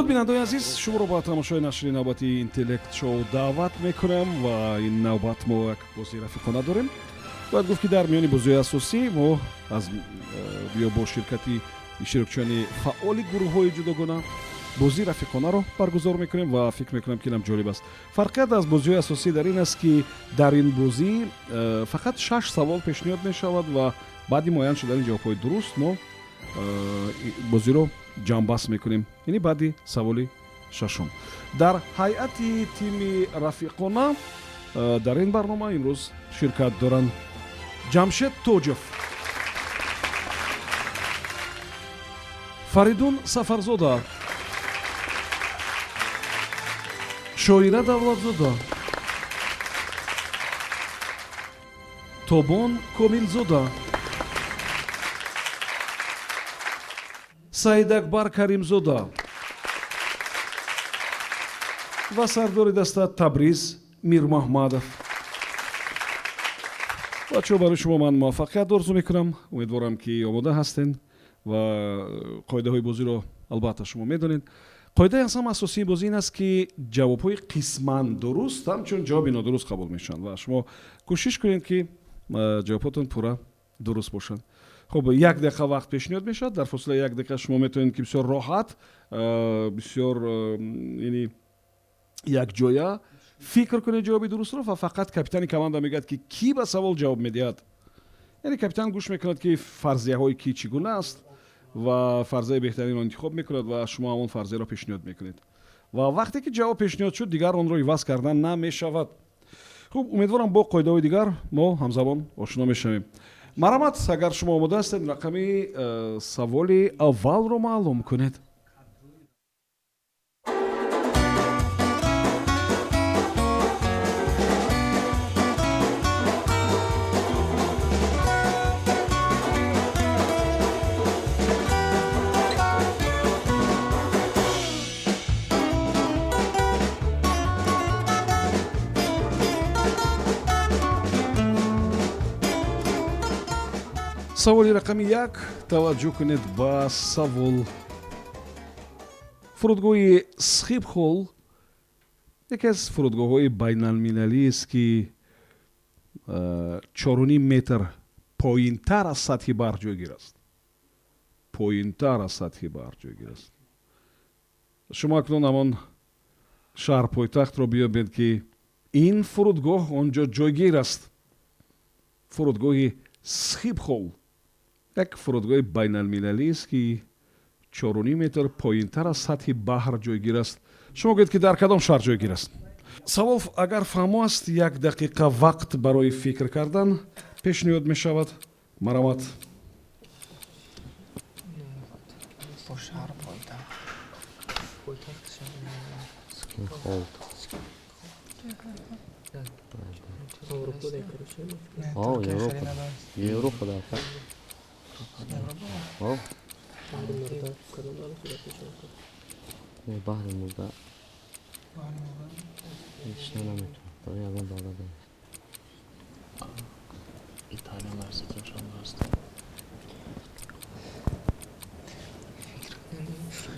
бинандаи азиз, шуморо ба тамошои нашри навбати интеллект шоу даъват мекунам ва ин навбат мо як бозии рафиқона дорем. бояд гуфт ки дар миёни бозиҳои асосӣ мо аз ё бо ширкати иштирокчиёни фаъоли гурӯҳҳои ҷудогона бозии рафиқонаро баргузор мекунем ва фикр мекунам ки инам ҷолиб аст. фарқият аз бозиҳои асосӣ дар ин аст ки дар ин бозӣ фақат 6 савол пешниҳод мешавад ва баъди муайян шудани ҷавобҳои дуруст мо бозиро ҷамъбаст мекунем, яъне баъди саволи шашум. дар ҳайати тими рафиқона дар ин барнома имрӯз ширкат доранд ҷамшед тоҷев, фаридун сафарзода, шоира давлатзода, тобон комилзода, саидакбар каримзода ва сардори даста Табриз Мирмаҳмадов. бачаҳо, барои шумо ман муваффақият орзу мекунам. умедворам ки омода ҳастен ва қоидаҳои бозиро албатта шумо медонед. қоидаи аз ҳама асосии бозӣ ин аст ки ҷавобҳои қисман дуруст ҳамчун ҷавоби нодуруст қабул мешаванд ва шумо кӯшиш кунед ки ҷавобҳотон пурра дуруст бошанд. хуб, 1 дақиқа вақт пешниҳод мешавад. дар фосилаи 1 дақиқа шумо метавонед ки бисёр роҳат, бисёр яъне якҷоя фикр кунед ҷавоби дурустро ва фақат капитани команда мегӯяд ки кӣ ба савол ҷавоб медиҳад. яъне капитан гӯш мекунад ки фарзияҳои кӣ чӣ гуна аст ва фарзияи беҳтаринро интихоб мекунад ва шумо ҳамон фарзияро пешниҳод мекунед. ва вақте ки ҷавоб пешниҳод шуд, дигар онро иваз кардан намешавад. хуб, умедворам бо қоидаҳои дигар мо ҳамзамон ошно мешавем. марамат, агар шумо омода ҳастед, рақами саволи аввалро маълум кунед. саволи рақами 1, таваҷҷӯҳ кунед ба савол. фурудгоҳи Схипхол яке аз фурудгоҳҳои байналмилалиест ки 4.5 метр поинтар аз сатҳи баҳр ҷойгир аст. поинтар аз сатҳи баҳр ҷойгир аст. шумо акнун ҳамон шаҳр пойтахтро биёбед ки ин фурудгоҳ онҷо ҷойгир аст. фурудгоҳи Схипхол як фурудгоҳи байналмилалиест ки 4.5 метр поинтар аз сатҳи баҳр ҷойгир аст. шумо гӯед ки дар кадом шаҳр ҷойгир аст? савол агар фаҳмо аст, 1 дақиқа вақт барои фикр кардан пешниҳод мешавад. марамат. Европа да. Баҳри Мурда. Италия марзидашон аст.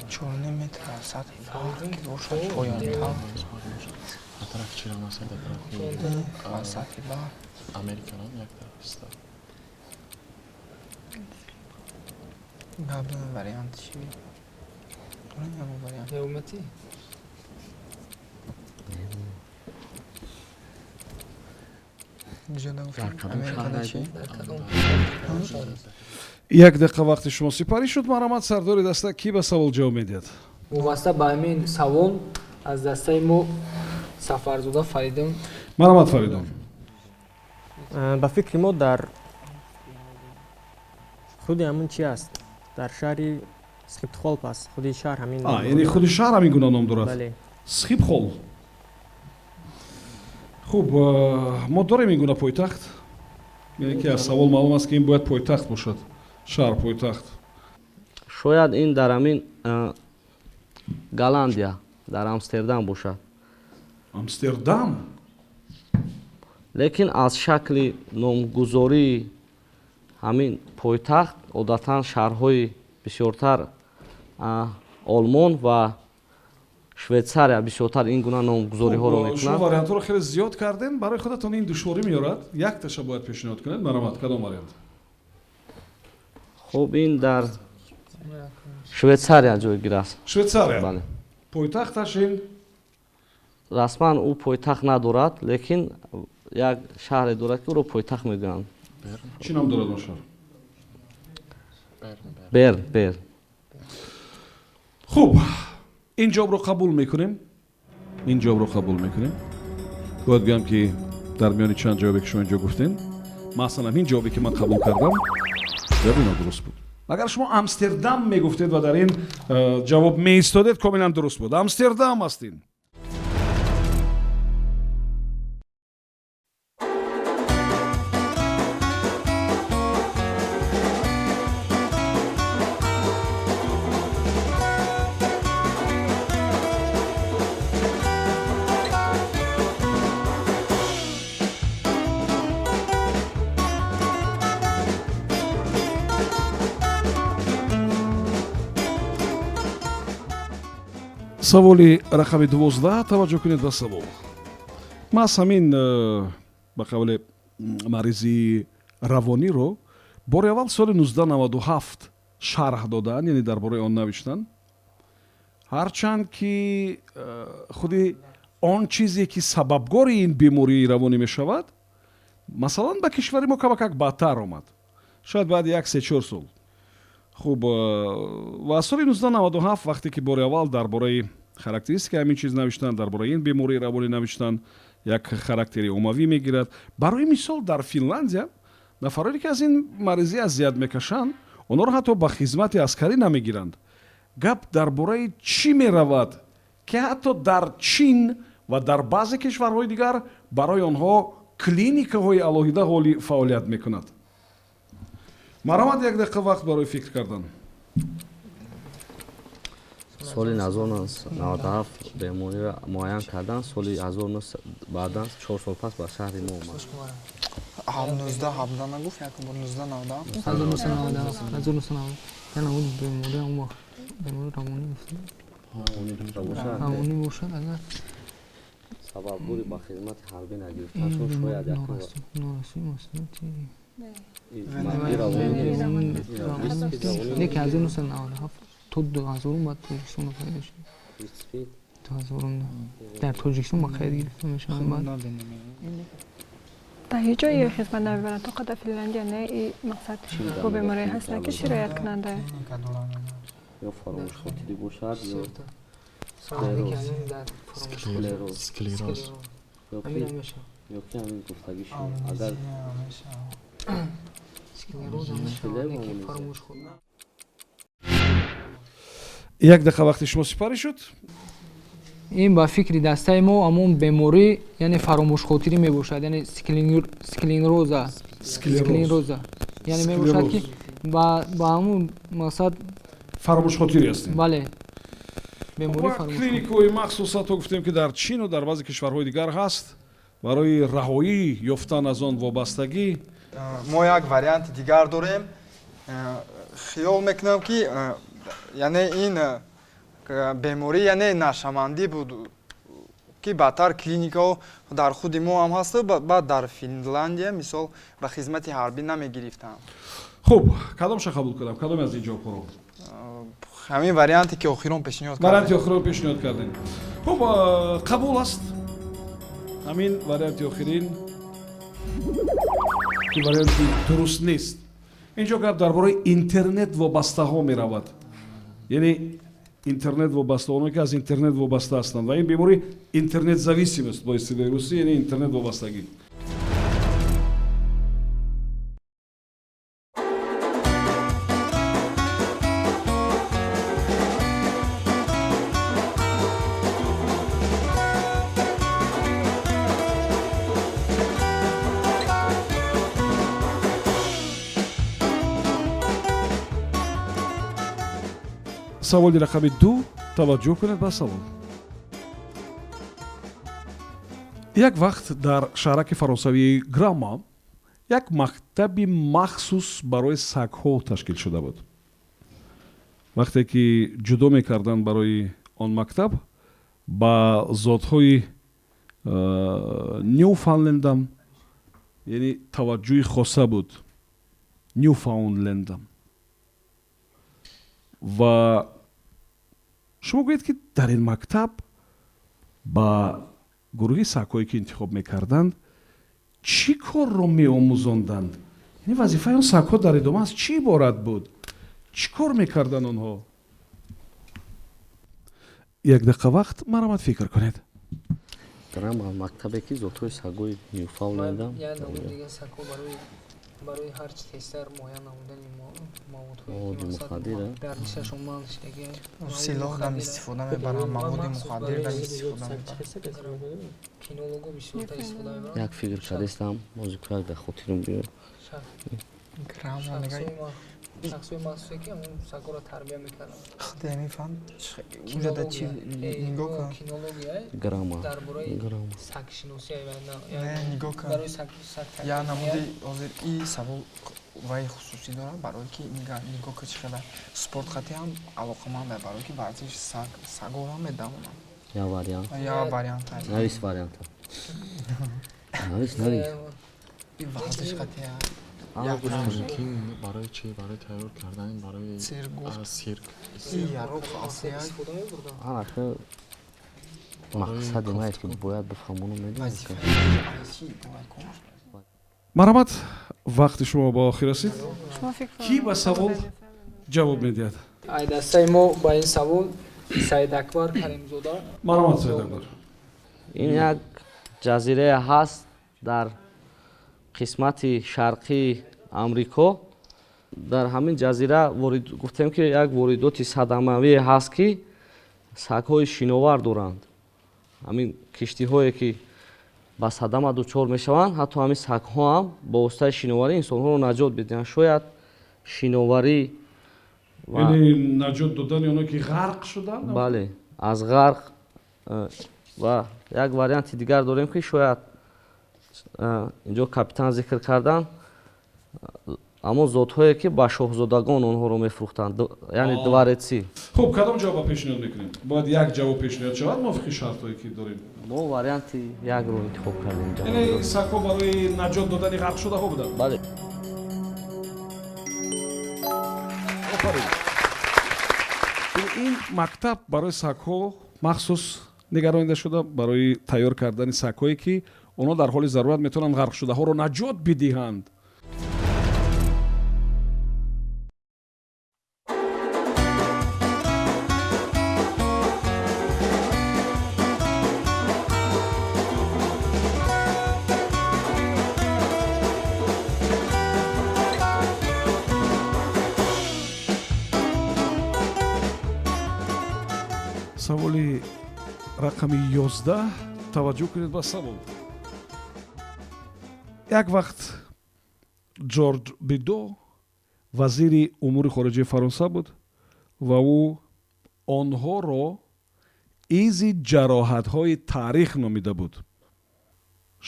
4 метр аз сатҳи баҳр ки бошад поёнтар. Атраф чира масад аз сатҳи баҳр. Американам як тарафиста. Габдон вариант чӣ? Дорем вариант. Ҳеумати? Америкада чӣ? 1 дақиқа вақти шумо сипарӣ шуд. марамат, сардори даста, кӣ ба савол ҷавоб медиҳад? вобаста ба ҳамин савол аз дастаи мо Сафарзода Фаридун. марамат, Фаридун. ба фикри мо дар худи ҳамун чи аст, дар шаҳри Схипхол аст. худи шаҳр ҳамин. яъне худи шаҳр ҳамин гуна ном дорад. бале. Схипхол. хуб, мо дорем ин гуна пойтахт. яъне ки аз савол маълум аст ки ин бояд пойтахт бошад. шаҳр пойтахт. Шояд ин дар ҳамин Голландия, дар Амстердам бошад. Амстердам? лекин аз шакли номгузории ҳамин пойтахт одатан шаҳрҳои бисёртар Олмон ва швейтсария бисёртар ин гуна номгузориҳоро шумо мекунад. вариантҳоро хеле зиёд кардем. Барои худатон ин душворӣ меёрад. Якташа бояд пешниҳод кунед. Маромад, кадом вариант? хуб ин дар швейтсария ҷойгир аст. Швейтсария. бале Пойтахташ ин расман ӯ пойтахт надорад, лекин як шаҳре дорад ки ӯро пойтахт мегӯянд. чӣ ном дорад он шаҳр? Берн. хуб, ин ҷавобро қабул мекунем. Ин ҷавобро қабул мекунем. бояд гӯям ки дар миёни чанд ҷавобе ки шумо инҷо гуфтен, масалан ин ҷавобе ки ман қабул кардам, ҷавоби нодуруст буд. агар шумо Амстердам мегуфтед ва дар ин ҷавоб меистодед, комилан дуруст буд. Амстердам астин. саволи рақами 12 таваҷҷӯҳ кунед ба савол. мас ҳамин ба қавле маризи равониро бори аввал соли 1997 шарҳ доданд, яъне дар бораи он навиштанд. ҳарчанд ки худи он чизе ки сабабгори ин бемории равонӣ мешавад, масалан ба кишвари мо камакак баъдтар омад, шояд баъди 1-3-4 сол. хуб, ва соли 1997 вақте ки бори аввал дар бораи характеристикаи ҳамин чиз навиштанд, дар бораи ин бемории равонӣ навиштанд, як характери оммавӣ мегирад. барои мисол дар Финландия нафароне ки аз ин маризӣ азият мекашанд, онҳоро ҳатто ба хизмати аскарӣ намегиранд. гап дар бораи чӣ меравад ки ҳатто дар Чин ва дар баъзе кишварҳои дигар барои онҳо клиникаҳои алоҳида ҳоли фаъолият мекунад. маромад, як дақиқа вақт барои фикр кардан. соли 1997 бемориро муайян кардан, соли 1900 баъдан 4 сол пас ба шаҳри мо омад. 19 нагуфт, як бор 19 1990 яна он бемори ама бемори равонӣ бошад агар сабабгори ба хизмати ҳарбӣ нагирифтан шуд, шояд якум лекин аз 1997 то 2000 баъд тоҷикистон пайдо шуд. 2000 дар тоҷикистон ба қайд гирифта мешавад. در هیچ جایی خدمت نمیبرن تا قد فنلندیا نه این مقصد با بیماری هست نه که شرایط کننده یا فراموش خاطری باشد یا سکلروز یا که همین گفتگی شد. اگر як дақиқа вақти шумо сипарӣ шуд. ин ба фикри дастаи мо ҳамон беморӣ яъне фаромӯшхотирӣ мебошад, яъне склероза яъне мебошад ки ба ҳамон мақсад фаромӯшхотирӣ астин. бале бемории фаромӯшхотирӣ. клиникаҳои махсуса то гуфтем ки дар Чин ва дар баъзе кишварҳои дигар ҳаст барои раҳоӣ ёфтан аз он вобастагӣ. мо як варианти дигар дорем. хиёл мекунам ки яъне ин беморӣ яъне нашамандӣ буд ки баъдтар клиникаҳо дар худи мо ҳам ҳаст, баъд дар Финляндия мисол ба хизмати ҳарбӣ намегирифтанд. хуб, кадомша қабул кунам? кадоме аз ин ҷавобҳоро? ҳамин варианте ки охирон пешниҳод варианти охирон пешниҳод кардем. хуб, қабул аст ҳамин варианти охирин ки варианти дуруст нест. инҷо гап дар бораи интернет вобастаҳо меравад, яъне интернет вобаста, оное ки аз интернет вобаста ҳастанд ва ин беморӣ интернет зависимост бо истилоҳи русӣ, яъне интернет вобастагӣ. саволи рақами 2 таваҷҷӯҳ кунед ба савол. як вақт дар шаҳраки фаронсавии Грамма як мактаби махсус барои сагҳо ташкил шуда буд. вақте ки ҷудо мекарданд барои он мактаб, ба зотҳои Ньюфаундлендам яъне таваҷҷӯҳи хоса буд. Ньюфаундлендам. ва шумо гӯед ки дар ин мактаб ба гурӯҳи сагҳое ки интихоб мекарданд чӣ корро меомӯзонданд? яъне вазифаи он сагҳо дар идома аз чӣ иборат буд? чӣ кор мекарданд онҳо? як дақиқа вақт марҳамат фикр кунед. дарам мактабе ки зотҳои сагҳои Ньюфаундлендам барои ҳар чи тестар муайян намудани маводи мухаддира гардишашон ман шидаги силоҳдам истифода мебарам, маводи мухаддирдам истифода мебарам. кинолого бисёрта истифода мебарам. як фикр кардестам мозикуяк дар хотирам биёд. Грамма нигай. шахсои махсусе ки ҳамон сагҳоро тарбия мекарданд. Худами фан уҷада чи нигоҳ кун. Кинология Грамма. дар бораи сагшиносӣ Не нигоҳ кун. барои саг Я намуди ҳозир и савол вай хусусӣ дорам барое ки нигоҳ ки чӣ қадар спорт хати ҳам алоқаманда барое ки варзиш сагҳоро медамонам. Я вариант. Я вариант ҳаст. Навис варианта. Навис. И варзиш хати ки барои чӣ? Барои тайёр кардани барои сирк. яро фасияк истифода мебурданд. Анака мақсади мае ки бояд бифаҳмонам вазифа медонам. чи бовай кун. марҳамат, вақти шумо ба охир расид. شما فکر ки ба савол ҷавоб медиҳад? ай дастаи мо ба ин савол Саидакбар Каримзода. марҳамат Саидакбар. ин як ҷазирае ҳаст дар қисмати шарқии амрико. дар ҳамин ҷазира гуфтем ки як воридоти садамавие ҳаст ки сагҳои шиновар доранд. ҳамин киштиҳое ки ба садама дучор мешаванд, ҳатто ҳамин сагҳо ҳам бо воситаи шиноварӣ инсонҳоро наҷот медиҳанд. шояд шиноварӣ яъне наҷот додани оно ки ғарқ шуданд. бале аз ғарқ ва як варианти дигар дорем ки шояд инҷо капитан зикр кардан аммо зотҳое ки ба шоҳзодагон онҳоро мефурӯхтанд, яъне дворецӣ. хуб, кадом ҷавоб пешниҳод мекунем? бояд як ҷавоб пешниҳод шавад мувофиқи шартҳое ки дорем. мо варианти якро интихоб кардем. яъне сагҳо барои наҷот додани ғарқшудаҳо буданд. бале офарин. ин мактаб барои сагҳо махсус нигаронида шуда барои тайёр кардани сагҳое ки онҳо дар ҳоли зарурат метавонанд ғарқшудаҳоро наҷот бидиҳанд. саволи рақами 11 таваҷҷӯҳ кунед ба савол. як вақт ҷорҷ бидо вазири умури хориҷии фаронса буд ва ӯ онҳоро изи ҷароҳатҳои таърих номида буд.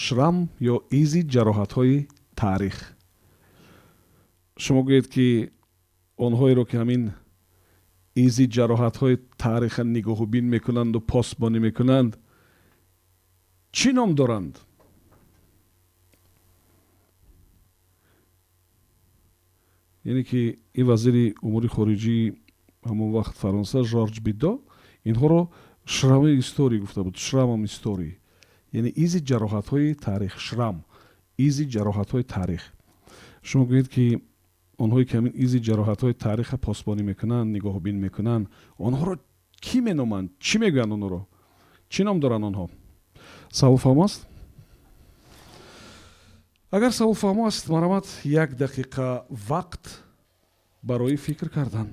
шрам ё изи ҷароҳатҳои таърих. шумо гӯед ки онҳоеро ки ҳамин изи ҷароҳатҳои таъриха нигоҳубин мекунанду посбонӣ мекунанд чӣ ном доранд? яъне ки ин вазири умури хориҷии ҳамон вақт фаронса Жорж Бидо инҳоро шрами исторӣ гуфта буд. шрамам исторӣ яъне изи ҷароҳатҳои таърих. шрам изи ҷароҳатҳои таърих. шумо гӯед ки онҳое ки ҳамин изи ҷароҳатҳои таъриха посбонӣ мекунанд, нигоҳубин мекунанд, онҳоро кӣ меноманд? чӣ мегӯянд онҳоро? чӣ ном доранд онҳо? саволфаҳмо аст? агар саволфаҳмо аст, марҳамат, 1 дақиқа вақт барои фикр кардан.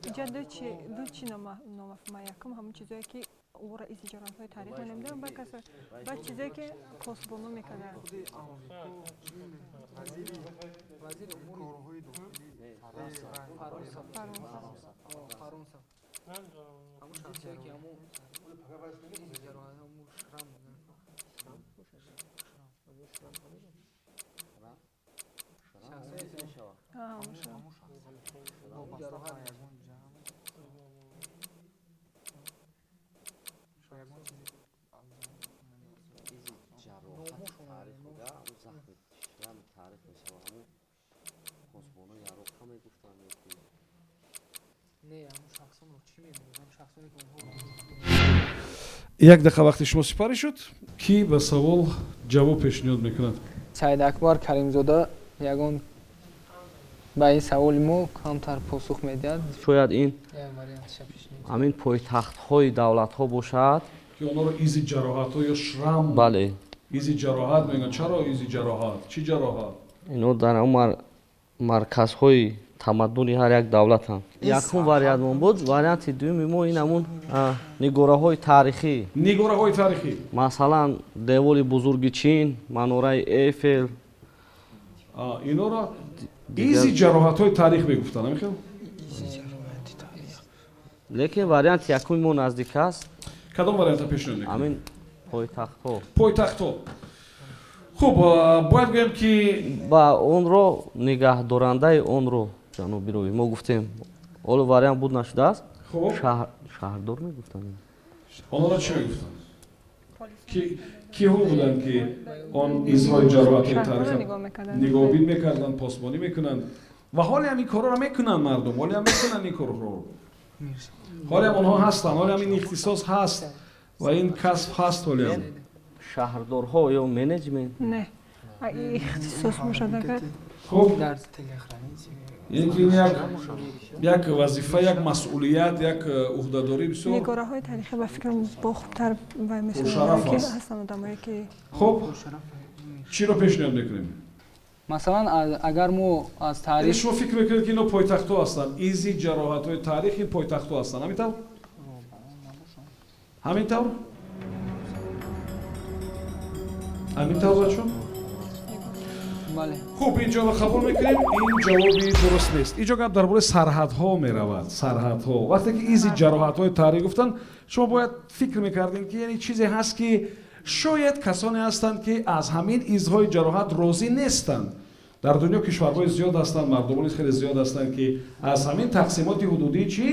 اینجا دو چی نامفهوم یکم همون چیزایی که او را ایزی جرانهای تاریخ نمیدونم بعد چیزایی که پاسبانو میکنن وزیر امور فرانسه همون شخصی که همون як дақиқа вақти шумо сипарӣ шуд ки ба савол ҷавоб пешниҳод мекунад. Саидакбар Каримзода ягон ба ин саволи мо камтар посух медиҳад. шояд ин Як вариантша пешниҳод. ҳамин пойтахтҳои давлатҳо бошад. ки онҳоро изи ҷароҳатҳо ё шрам бале изи ҷароҳат мегӯянд. чаро изи ҷароҳат чӣ ҷароҳат? ино дар ҳамон марказҳои тамаддуни ҳар як давлатанд. Якум вариантмон буд. Варианти дуюми мо ин ҳамун нигораҳои таърихӣ. нигораҳои таърихӣ Масалан, Девори Бузурги Чин, Манораи Эйфел. инҳоро изи ҷароҳатҳои таърих мегуфтанд. намехел? Лекин варианти якуми мо наздик аст. кадом варианта пешниҳод мекунед? Ҳамин пойтахтҳо. пойтахтҳо. хуб бояд гӯем ки Ба онро нигаҳдорандаи онро ҷанобироӣ мо гуфтем. Оло вариант буд нашудааст. хуб Шаҳрдор мегуфтанд. онҳоро чӣ мегуфтанд? киҳо буданд ки он изҳои ҷароҳатҳои таърих нигоҳубин мекарданд, посбонӣ мекунанд ва ҳолиам ин корҳоро мекунанд мардум. ҳолиам мекунанд ин корҳоро. ҳолиам онҳо ҳастанд. ҳолиам ин ихтисос ҳаст ва ин касб ҳаст. ҳолиам Шаҳрдорҳо ё менеҷмент. Не. ихтисос бошад агар хуб яъне ки ин як вазифа, як масъулият, як уҳдадорӣ бисёр нигораҳои таърихӣ ба фикрам бо хубтар вай шараф месоки аст. ҳастанд одамое ки хуб чиро пешниҳод мекунем? Масалан агар мо аз яъне таърих шумо фикр мекунед ки ино пойтахтҳо ҳастанд. изи ҷароҳатҳои таърих ин пойтахтҳо ҳастанд. ҳамин тавр? ҳамин тавр? ҳамин тавр бачо? бале хуб ин ҷавоб қабул мекунем. ин ҷавоби дуруст нест. инҷо гап дар бораи сарҳадҳо меравад. сарҳадҳо вақте ки изи ҷароҳатҳои таърих гуфтанд шумо бояд фикр мекардем ки яъне чизе ҳаст ки шояд касоне ҳастанд ки аз ҳамин изҳои ҷароҳат розӣ нестанд. дар дунё кишварҳои зиёд ҳастанд, мардумони хеле зиёд ҳастанд ки аз ҳамин тақсимоти ҳудудӣ чӣ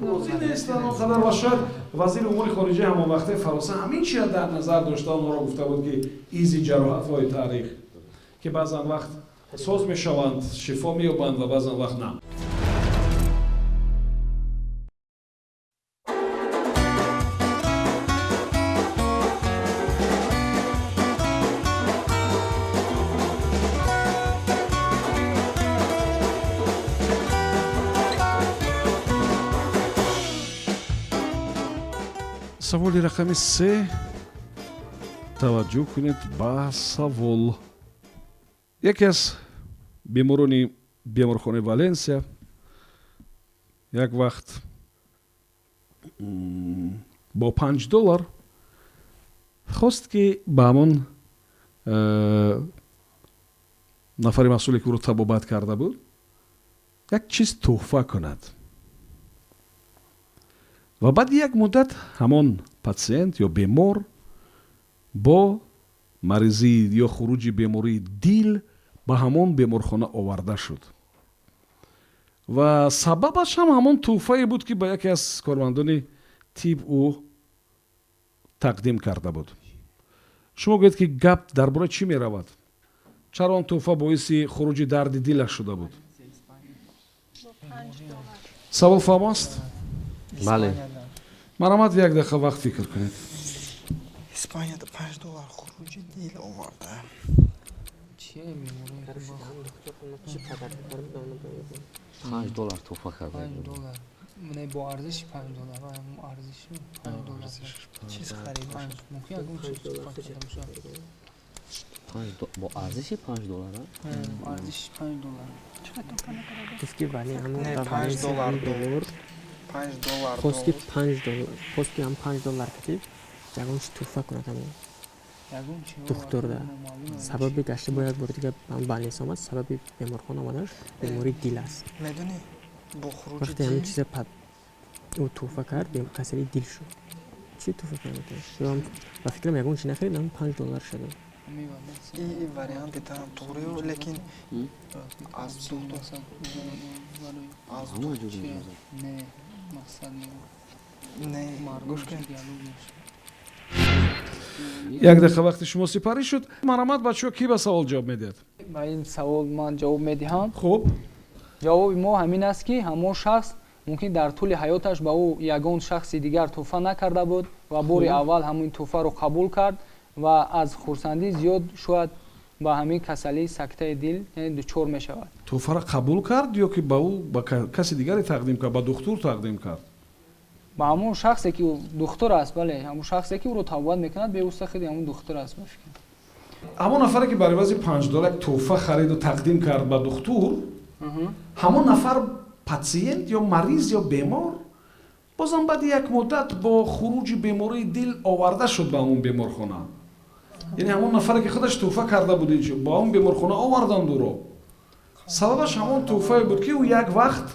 розӣ нестанд. он қадар ва шояд вазири умури хориҷаи ҳамонвақте фаронса ҳамин чия дар назар дошта онҳоро гуфта буд ки изи ҷароҳатҳои таърих ки баъзан вақт соз мешаванд, шифо меёбанд ва баъзан вақт на. саволи рақами 3 таваҷҷӯҳ кунед ба савол. яке аз беморони беморхонаи Валенсия як вақт бо $5 хост ки ба ҳамон нафари масъуле ки ӯро табобат карда буд як чиз тӯҳфа кунад. ва баъди як муддат ҳамон патсиент ё бемор бо маризӣ ё хуруҷи бемории дил ба ҳамон беморхона оварда шуд. ва сабабаш ҳам ҳамон тӯҳфае буд ки ба яке аз кормандони тиб ӯ тақдим карда буд. шумо гӯед ки гап дар бораи чӣ меравад? чаро он тӯҳфа боиси хуруҷи дарди дилаш шуда буд? савол фаҳм аст? Бале. маромад як дақиқа вақт фикр кунед. испанияда $5 хуруҷи дил оварда. $5 тӯҳфа карда. не бо арзиши $5 арзиши $5 чиз харидаш мумкин ягон чиз бо арзиши $5 арзиши $5 гуфти вале ҳамон Не, ба $5 бемор $5 хости $5 хости ҳам $5 катиб ягон чи тӯҳфа кунад ҳамон духтурда сабаби гашти бо як бори дига балнес омад сабаби беморхона омадаш бемори дил аст медонӣ бо хуруҷи вақте ҳамин чиза ӯ тӯҳфа кард касари дил шуд чӣ тӯҳфа кард ба фикрам ягон чи нахарид ҳам $5 шуд این وریانتی там тугрию лекин аз не гӯш кунед. як дақиқа вақти шумо сипарӣ шуд. Марамат бачаҳо кӣ ба савол ҷавоб медиҳад? ба ин савол ман ҷавоб медиҳам. Хуб. ҷавоби мо ҳамин аст ки ҳамон шахс мумкин дар тӯли ҳаёташ ба ӯ ягон шахси дигар туҳфа накарда буд ва бори аввал ҳамин туҳфаро қабул кард ва аз хурсандӣ зиёд шояд ба ҳамин касалии сактаи дил яъне дучор мешавад. Туҳфаро қабул кард ё ки ба ӯ ба каси дигаре тақдим кард, ба духтур тақдим кард? ба ҳамон шахсе ки духтур аст, бале, ҳамон шахсе ки ӯро тавбат мекунад, бевосита худи ҳамон духтур аст ба фикр. ҳамон нафаре ки бар эвази $5 як туҳфа хариду тақдим кард ба духтур, ҳамон нафар патсиент ё мариз ё бемор бозам баъди як муддат бо хуруҷи бемории дил оварда шуд ба ҳамон беморхона. яъне ҳамон нафаре ки худаш туҳфа карда буд ба ҳамон беморхона оварданд ӯро. сабабаш ҳамон туҳфае буд ки ӯ як вақт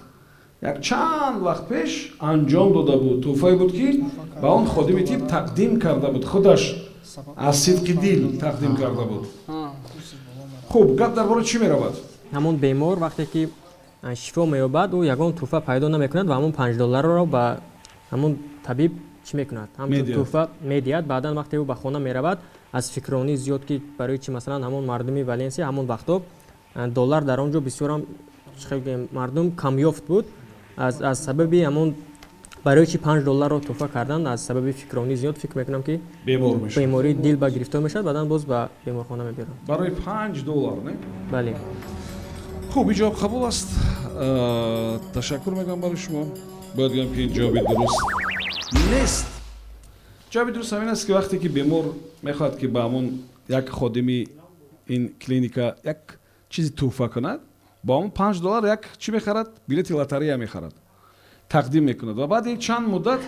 як чанд вақт пеш анҷом дода буд. туҳфае буд ки ба он ходими тиб тақдим карда буд, худаш аз сидқи дил тақдим карда буд. хуб, гап дар бораи чӣ меравад? ҳамон бемор вақте ки шифо меёбад ӯ ягон туҳфа пайдо намекунад ва ҳамон $5 ба ҳамон табиб чӣ мекунад? ҳамон туҳфа медиҳад. баъдан вақте ӯ ба хона меравад аз фикрронӣ зиёд ки барои чи масалан ҳамон мардуми Валенсия ҳамон вақто доллар дар он ҷо бисёрам мардум камёфт буд аз сабаби ҳамон барои чи $5 туҳфа кардан аз сабаби фикрронӣ зиёд фикр мекунам ки бемории дил ба гирифтор мешавад, баъдан боз ба беморхона мебиранд. барои $5 не? бале. хуб, ин ҷавоб қабул аст. ташаккур мекунам барои шумо. бояд гӯям ки ин ҷавоби дуруст нест. ҷавоби дуруст ҳамин аст ки вақте ки бемор мехоҳад ки ба ҳамон як ходими ин клиника як чизи туҳфа кунад, ба ҳамон $5 як чӣ мехарад? билети лотарея мехарад, тақдим мекунад ва баъди чанд муддат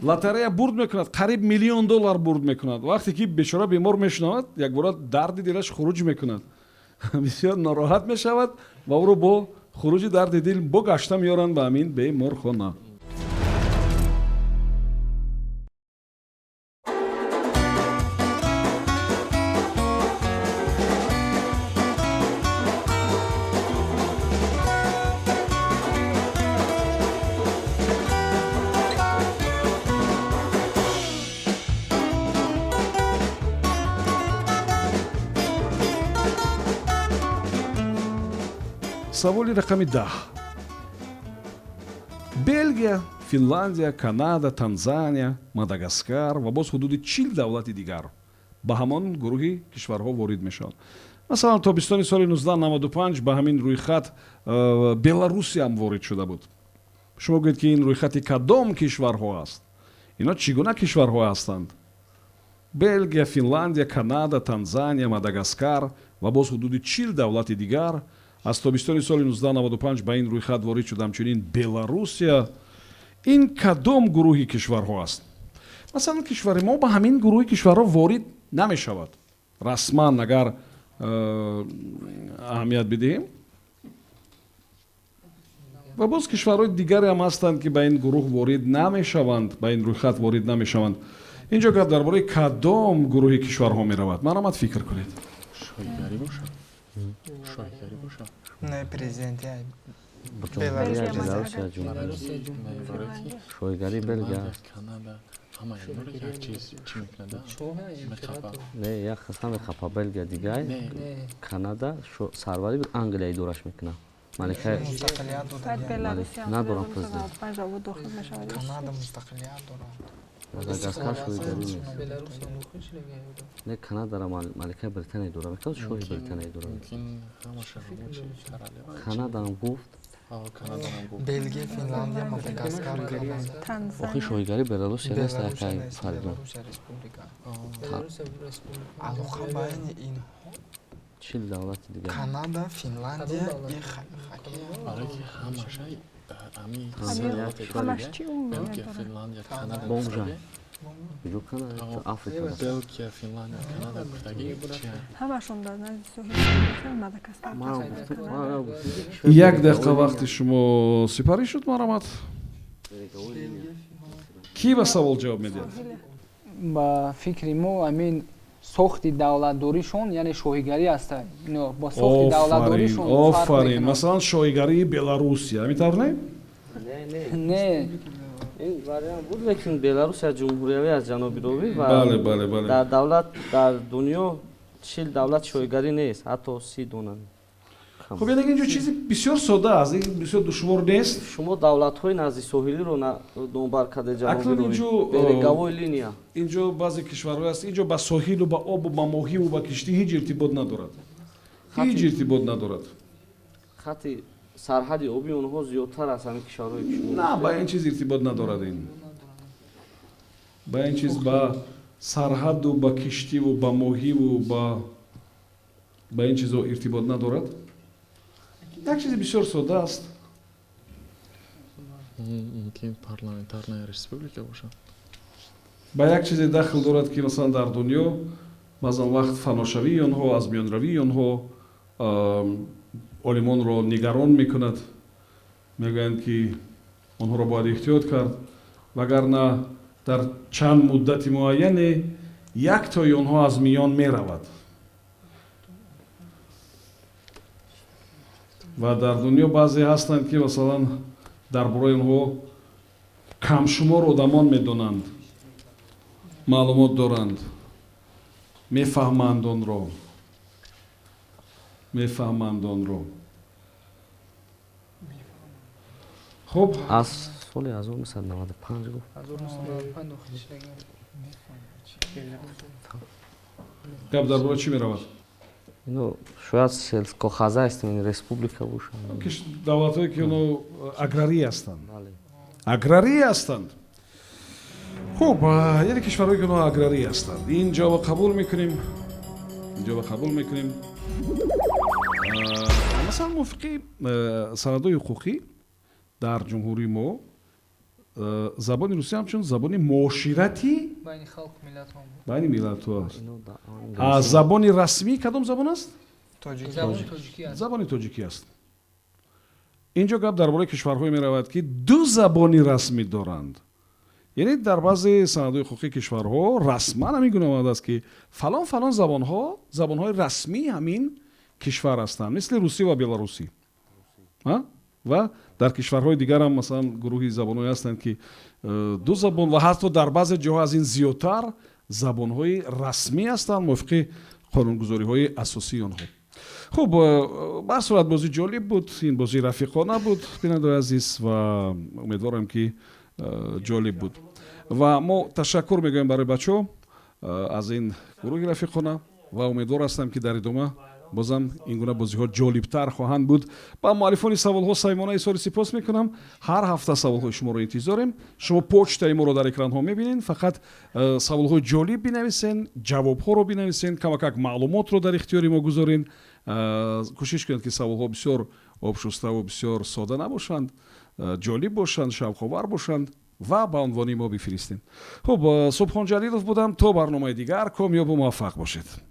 лотарея бурд мекунад, қариб $1 миллион бурд мекунад. вақте ки бечора бемор мешунавад, якбора дарди дилаш хуруҷ мекунад, бисёр нороҳат мешавад ва ӯро бо хуруҷи дарди дил бо гашта меёранд ба ҳамин беморхона. саволи рақами 10. Белгия, Финландия, Канада, Танзания, Мадагаскар ва боз ҳудуди 40 давлати дигар ба ҳамон гурӯҳи кишварҳо ворид мешаванд. масалан тобистони соли 1995 ба ҳамин рӯйхат Беларусия ҳам ворид шуда буд. шумо гӯед ки ин рӯйхати кадом кишварҳо аст? ино чӣ гуна кишварҳо ҳастанд? Белгия, Финландия, Канада, Танзания, Мадагаскар ва боз ҳудуди 40 давлати дигар аз тобистони соли 1995 ба ин рӯйхат ворид шуда. ҳамчунин Беларусия. ин кадом гурӯҳи кишварҳо аст? масалан кишвари мо ба ҳамин гурӯҳи кишварҳо ворид намешавад. расман агар аҳамият бидиҳем, ва боз кишварҳои дигаре ҳам ҳастанд ки ба ин гурӯҳ ворид намешаванд, ба ин рӯйхат ворид намешаванд. ин ҷо гап дар бораи кадом гурӯҳи кишварҳо меравад? марамат фикр кунед. шойгари бошад. шойгари бошад. не президенти шойгари Белгия. канада ҳама инҳоро як чиз чӣ мекунад? мехапа. не як қисм мехапа Белгия дигар. Канада сарвари Англия идораш мекунад. маликаи мустақилият надорам президент. канада мустақилият дорад. Мадагаскар шойгари нест. не Канадара маликаи Британия идора мекунад, шоҳи Британия идора мекунад. мумкин ҳамаша ҳамачи королева. Канада ҳам гуфт. канада ҳам гуфт. белгия финландия мадагаскар охи шойгари Беларусия нест якай фарқи. алоқа байни инҳо 40 давлати дигар. канада финландия барои ки ҳамаша Белгия, Финландия, Канада. Бомжа. Иҷо Канада, Африка. Белгия, Финландия, Канада гуфтаги чия? ҳамашон дар назди соҳили Мадагаскар. як дақиқа вақти шумо сипарӣ шуд. марамат. кӣ ба савол ҷавоб медиҳад? ба фикри мо амин сохти давлатдоришон яъне шоҳигарӣ аст. Ино бо сохти давлатдоришон фарқ офарин. мекунад. Масалан шоҳигарии Беларусия, ҳамин не? не ин вариант буд, лекин Беларусия ҷумҳуриявӣ аст ҷаноби Ровӣ ва бале. дар давлат дар дунё 40 давлат шоҳигарӣ нест, ҳатто 30 дона. خب یعنی اینجا چیزی بسیار ساده است، این بسیار دشوار نیست. شما دولت‌های نزدیک ساحلی رو دنبال کرده جنوبی اکنون رو اینجا برگاوی لینیا اینجا بعضی کشورها هست اینجا با ساحل و با آب و با ماهی و با کشتی هیچ ارتباط ندارد. هیچ ارتباط ندارد. خط سرحدی آبی اونها زیادتر از همین کشورهای که شما نه با این چیز ارتباط ندارد این. با این چیز با سرحد و با کشتی و با ماهی و با این چیزا ارتباط ندارد. یک چیز بسیار ساده است. این پارلمانتارная республика бошад. با یک چیز داخل دارد که مثلا در دنیا مثلا وقت فناشوی آنها از میان روی آنها عالمان را نگران میکند، میگویند که آنها را باید احتیاط کرد وگرنه در چند مدت معینی یک تای آنها از میان میرود. و در دنیا بعضی هستند که مثلا درباره آنها کم شمار آدمان میدانند، معلومات دارند، میفهمند آن را. خب از سال 1995 گفت 1995 گپ درباره چی میرود؟ اینو شاید سلسکوخازه است این республика باشد. دولت‌هایی که اونو اگراری هستند. بله. اگراری هستند. خب یعنی کشورهایی که اونو اگراری هستند. اینجا قبول میکنیم. مثلا موافقی سندهای حقوقی در جمهوری ما زبان روسی همچون زبان معاشرتی بین خلق ملت ها بود. بین ملت ها است. اینو در زبان رسمی کدام زبان است؟ زبان تاجیکی است. زبان تاجیکی است. اینجا گپ درباره کشورهایی می رود که دو زبانی رسمی دارند. یعنی در بعضی سندهای حقوقی کشورها رسما همین گونه آمده است که فلان زبانهای رسمی همین کشور هستند، مثل روسی و بلاروسی. و در کشورهای دیگر هم مثلا گروهی زبان‌های هستند که دو زبان و حتی در بعضی جاها از این زیادتر زبان‌های رسمی هستند موافق قانونگذاری‌های اساسی آنها. خب به هر صورت بازی جالب بود، این بازی رفیقانه بود بیننده عزیز و امیدوارم که جالب بود و ما تشکر میگویم برای بچه‌ها از این گروه رفیقانه و امیدوار هستم که در ادامه بازم این گونه بازی‌ها جالب‌تر خواهند بود. با مؤلفان سوال‌ها صمیمانه اظهار سپاس می‌کنم. هر هفته سوال‌های شما رو انتظاریم. شما پوچتای ما رو در اکران‌ها می‌بینید. فقط سوال‌های جالب بنویسین، جواب‌ها رو بنویسین، کماکک معلومات رو در اختیار ما گذارین. کوشش کنید که سوال‌ها بسیار آبشسته و بسیار ساده نباشند، جالب باشند، شوق‌آور باشند و به عنوان ما بفرستین. خب سبحان جلیلوف بودم. تا برنامه دیگر کامیاب و موفق باشید.